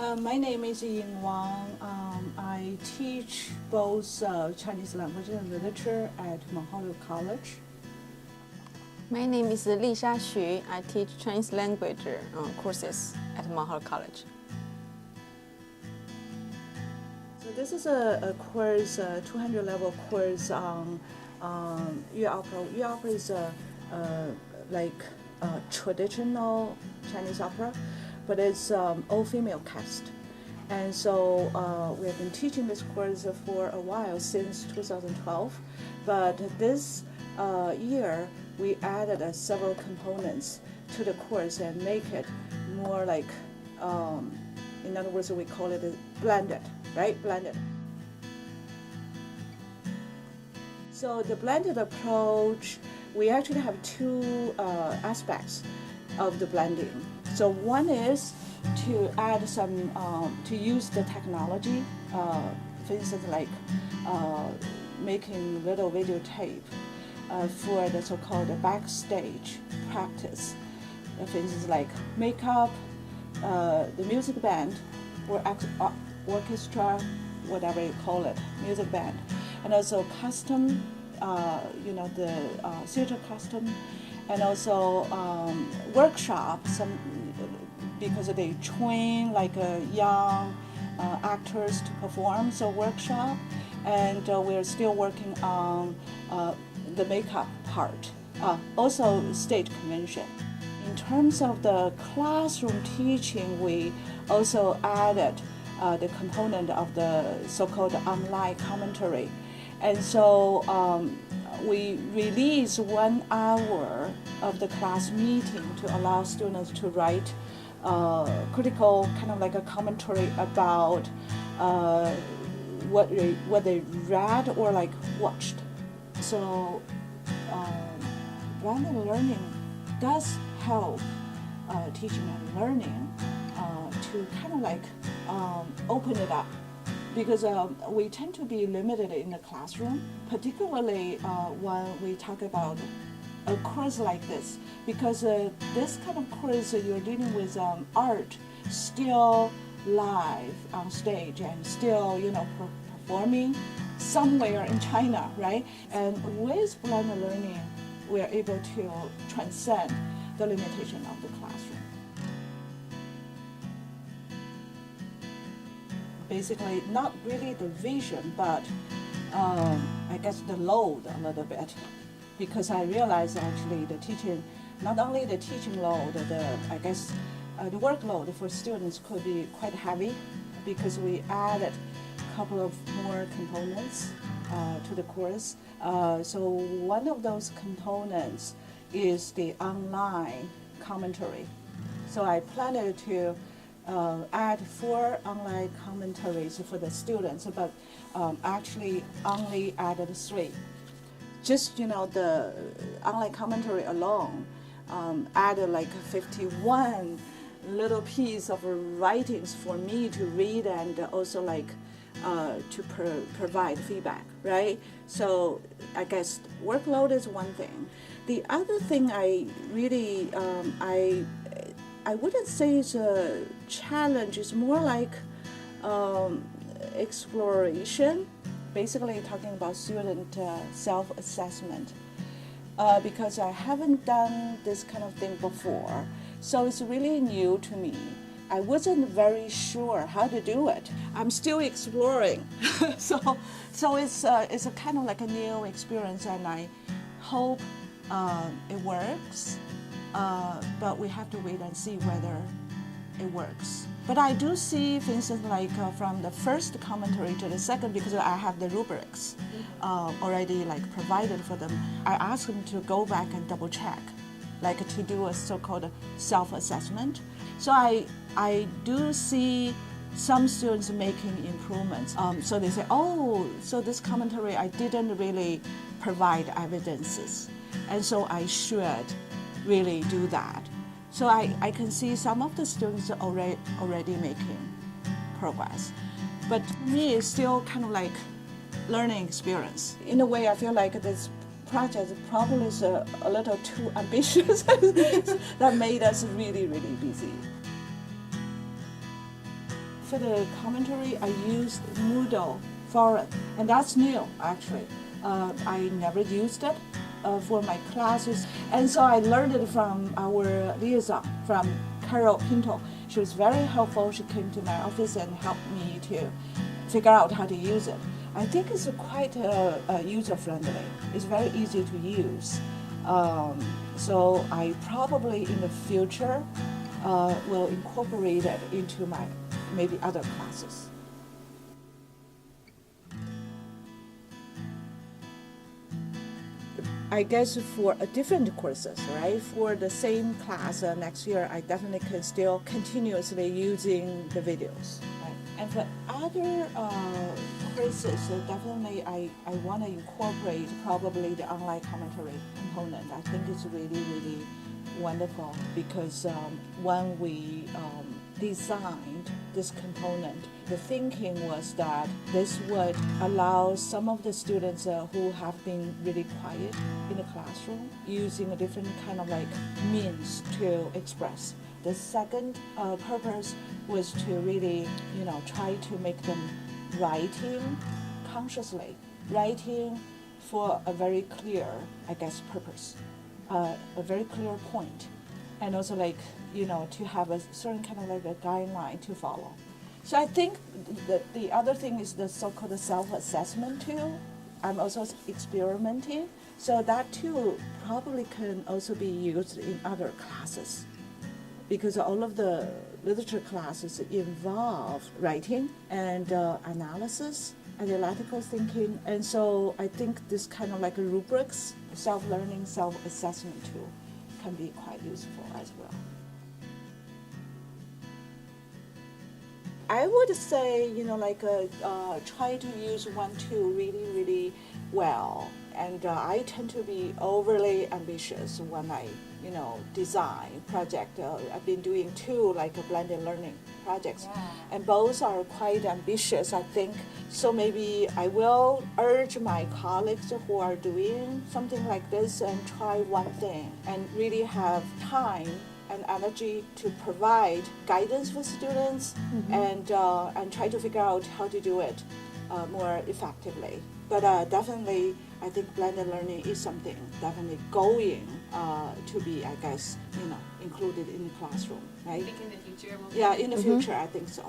My name is Ying Wang. I teach both Chinese language and literature at Mahalo College. My name is Lisha Xu. I teach Chinese language courses at Mahalo College. So this is a course, 200 level course on Yue opera. Yue opera is like traditional Chinese opera, but it's all female cast. And so we have been teaching this course for a while, since 2012. But this year, we added several components to the course and make it more like, in other words, we call it blended, right? Blended. So the blended approach, we actually have two aspects of the blending. So one is to add some, to use the technology, for instance, like making little videotape for the so-called backstage practice. For instance, like makeup, the music band, or orchestra, whatever you call it, music band, and also costume, the theater costume, and also workshop, because they train like young actors to perform, so workshop, and we're still working on the makeup part, also stage convention. In terms of the classroom teaching, we also added the component of the so-called online commentary. And so we release 1 hour of the class meeting to allow students to write critical, kind of like a commentary about what they read or like watched. So blended learning does help teaching and learning to kind of like open it up, because we tend to be limited in the classroom, particularly when we talk about a course like this, because this kind of course you're dealing with art, still live on stage and still performing somewhere in China, right? And with blended learning, we are able to transcend the limitation of the classroom. Basically, not really the vision, but I guess the load a little bit, because I realized actually the teaching, not only the teaching load, the workload for students could be quite heavy, because we added a couple of more components to the course. So one of those components is the online commentary. So I planned to add 4 online commentaries for the students, but actually only added 3. Just the online commentary alone added like 51 little piece of writings for me to read, and also like to provide feedback, right? So I guess workload is one thing. The other thing I really I wouldn't say it's a challenge, it's more like exploration, basically talking about student self-assessment, because I haven't done this kind of thing before, so it's really new to me. I wasn't very sure how to do it. I'm still exploring. so it's a kind of like a new experience, and I hope it works. But we have to wait and see whether it works. But I do see, for instance, like from the first commentary to the second, because I have the rubrics already like provided for them, I ask them to go back and double check, like to do a so-called self-assessment. So I do see some students making improvements. So they say, oh, so this commentary I didn't really provide evidences, and so I should really do that. So I can see some of the students are already making progress. But to me, it's still kind of like learning experience. In a way, I feel like this project probably is a little too ambitious that made us really, really busy. for the commentary, I used Moodle Forum, and that's new actually. I never used it for my classes, and so I learned it from our liaison, from Carol Pinto. She was very helpful. She came to my office and helped me to figure out how to use it. I think it's quite user-friendly. It's very easy to use. So I probably in the future will incorporate it into my maybe other classes. I guess for a different courses, right? For the same class next year, I definitely can still continuously using the videos. Right? And for other courses, definitely I want to incorporate probably the online commentary component. I think it's really, really wonderful because when we designed this component, the thinking was that this would allow some of the students who have been really quiet in the classroom using a different kind of like means to express. The second purpose was to really, try to make them writing consciously, writing for a very clear, I guess, purpose, a very clear point, and also to have a certain kind of like a guideline to follow. So I think the other thing is the so-called self-assessment too. I'm also experimenting, so that too probably can also be used in other classes, because all of the literature classes involve writing and analysis, analytical thinking, and so I think this kind of like rubrics, self-learning, self-assessment tool can be quite useful as well. I would say, try to use one tool really, really well. And I tend to be overly ambitious when I, design project. I've been doing two blended learning projects, and both are quite ambitious, I think. So maybe I will urge my colleagues who are doing something like this and try one thing and really have time and energy to provide guidance for students and try to figure out how to do it more effectively. But definitely, I think blended learning is something definitely going to be, I guess, included in the classroom, right? I think in the future Yeah, in the future, I think so.